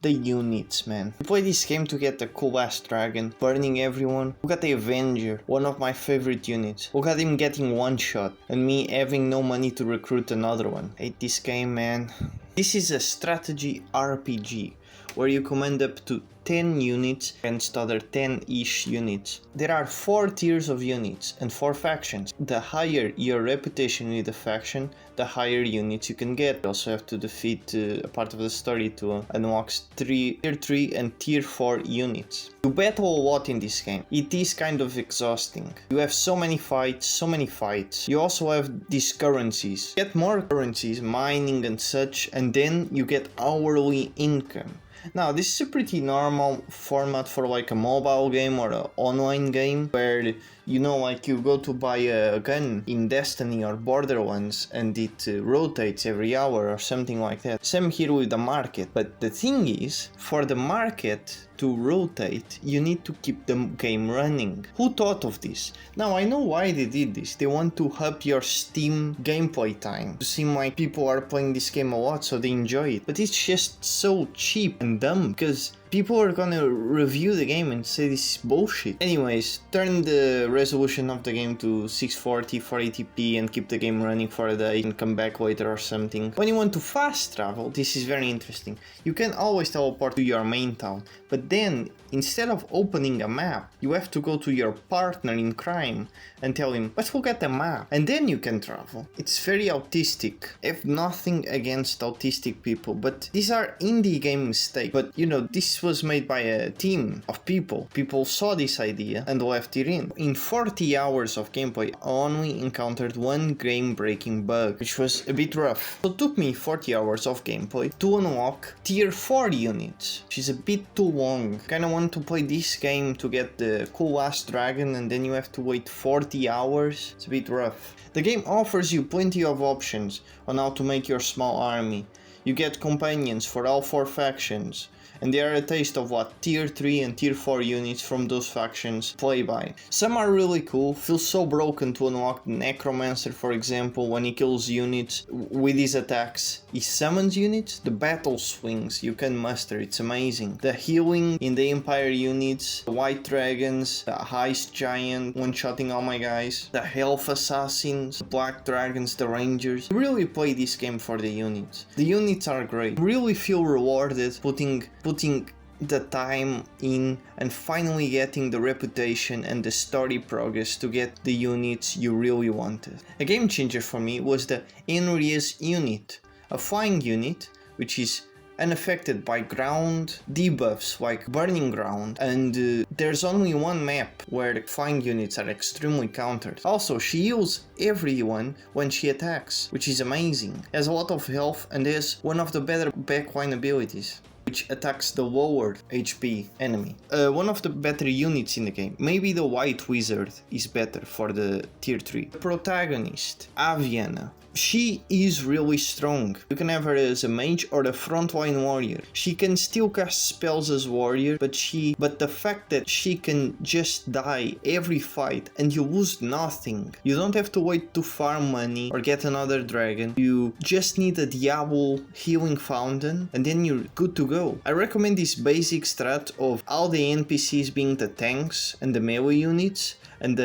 the units, man. You play this game to get the cool ass dragon, burning everyone. Look at the Avenger, one of my favorite units. Look at him getting one shot, and me having no money to recruit another one. Hate this game, man. This is a strategy RPG, where you command up to 10 units against other 10-ish units. There are 4 tiers of units and 4 factions. The higher your reputation with the faction, the higher units you can get. You also have to defeat a part of the story to unlock tier 3 and tier 4 units. You battle a lot in this game. It is kind of exhausting. You have so many fights. You also have these currencies. You get more currencies, mining and such, and then you get hourly income. Now, this is a pretty normal format for like a mobile game or an online game where, you know, like you go to buy a gun in Destiny or Borderlands and it rotates every hour or something like that. Same here with the market. But the thing is, for the market to rotate, you need to keep the game running. Who thought of this? Now, I know why they did this. They want to up your Steam gameplay time. To seem like people are playing this game a lot, so they enjoy it. But it's just so cheap and dumb, because people are gonna review the game and say this is bullshit. Anyways, turn the resolution of the game to 640, 480p and keep the game running for a day and come back later or something. When you want to fast travel, this is very interesting. You can always teleport to your main town, but then instead of opening a map, you have to go to your partner in crime and tell him, let's look at the map, and then you can travel. It's very autistic. I have nothing against autistic people, but these are indie game mistakes. But you know, this was made by a team of people. People saw this idea and left it in. In 40 hours of gameplay, I only encountered one game-breaking bug, which was a bit rough. So it took me 40 hours of gameplay to unlock tier 4 units, which is a bit too long. Kinda want to play this game to get the cool ass dragon and then you have to wait 40 hours. It's a bit rough. The game offers you plenty of options on how to make your small army. You get companions for all 4 factions, and they are a taste of what tier 3 and tier 4 units from those factions play by. Some are really cool, feel so broken to unlock the Necromancer, for example. When he kills units with his attacks, he summons units. The battle swings you can muster, it's amazing. The healing in the Empire units, the White Dragons, the Heist Giant one-shotting all my guys, the Health Assassins, the Black Dragons, the Rangers. Really play this game for the units. The units are great. Really feel rewarded putting the time in and finally getting the reputation and the story progress to get the units you really wanted. A game changer for me was the Enria's unit, a flying unit which is unaffected by ground debuffs like burning ground, and there's only one map where the flying units are extremely countered. Also, she heals everyone when she attacks, which is amazing. Has a lot of health and has one of the better backline abilities, which attacks the lower HP enemy. One of the better units in the game. Maybe the White Wizard is better for the tier 3. The protagonist, Avyana. She is really strong. You can have her as a mage or a frontline warrior. She can still cast spells as warrior, but the fact that she can just die every fight and you lose nothing. You don't have to wait to farm money or get another dragon. You just need a Diablo healing fountain and then you're good to go. I recommend this basic strat of all the NPCs being the tanks and the melee units, and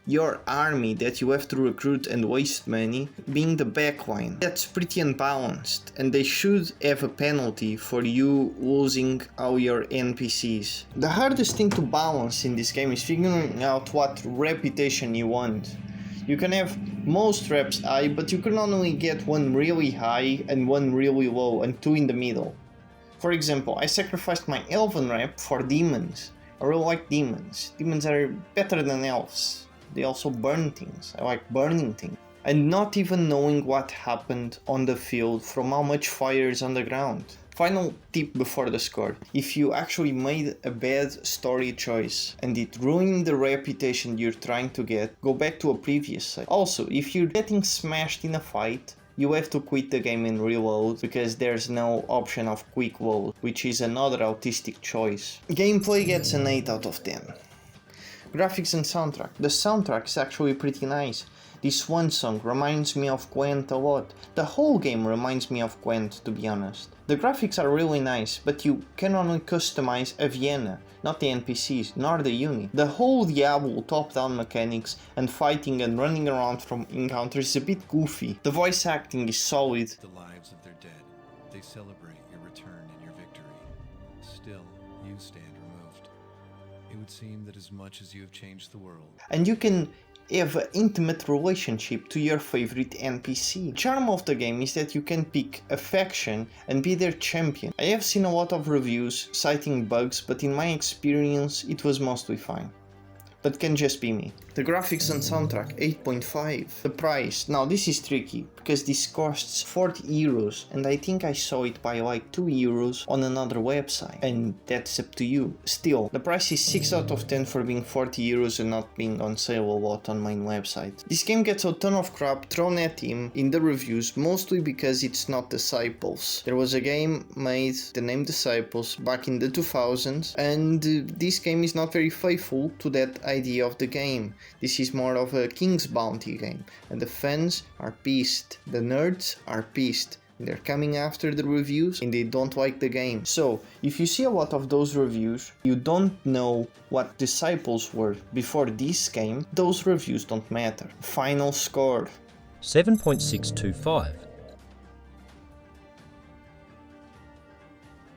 your army that you have to recruit and waste money being the backline. That's pretty unbalanced, and they should have a penalty for you losing all your NPCs. The hardest thing to balance in this game is figuring out what reputation you want. You can have most reps high, but you can only get one really high and one really low and 2 in the middle. For example, I sacrificed my elven rep for demons. I really like demons. Demons are better than elves. They also burn things. I like burning things. And not even knowing what happened on the field from how much fire is on the ground. Final tip before the score. If you actually made a bad story choice and it ruined the reputation you're trying to get, go back to a previous save. Also, if you're getting smashed in a fight, you have to quit the game and reload, because there's no option of quick load, which is another autistic choice. Gameplay gets an 8 out of 10. Graphics and soundtrack. The soundtrack is actually pretty nice. This one song reminds me of Gwent a lot. The whole game reminds me of Gwent, to be honest. The graphics are really nice, but you can only customize Avyana, not the NPCs, nor the unit. The whole Diablo top-down mechanics and fighting and running around from encounters is a bit goofy. The voice acting is solid. The lives of their dead, they celebrate your return and your victory. Still, you stand removed. It would seem that as much as you have changed the world, And you can have an intimate relationship to your favorite NPC. The charm of the game is that you can pick a faction and be their champion. I have seen a lot of reviews citing bugs, but in my experience it was mostly fine. But can just be me. The graphics and soundtrack 8.5. The price, now this is tricky because this costs 40 euros and I think I saw it by like 2 euros on another website, and that's up to you. Still, the price is 6 out of 10 for being 40 euros and not being on sale a lot on my website. This game gets a ton of crap thrown at him in the reviews, mostly because it's not Disciples. There was a game made, the name Disciples, back in the 2000s, and this game is not very faithful to that idea of the game. This is more of a King's Bounty game, and the fans are pissed. The nerds are pissed. They're coming after the reviews and they don't like the game. So, if you see a lot of those reviews, you don't know what Disciples were before this game, those reviews don't matter. Final score. 7.625.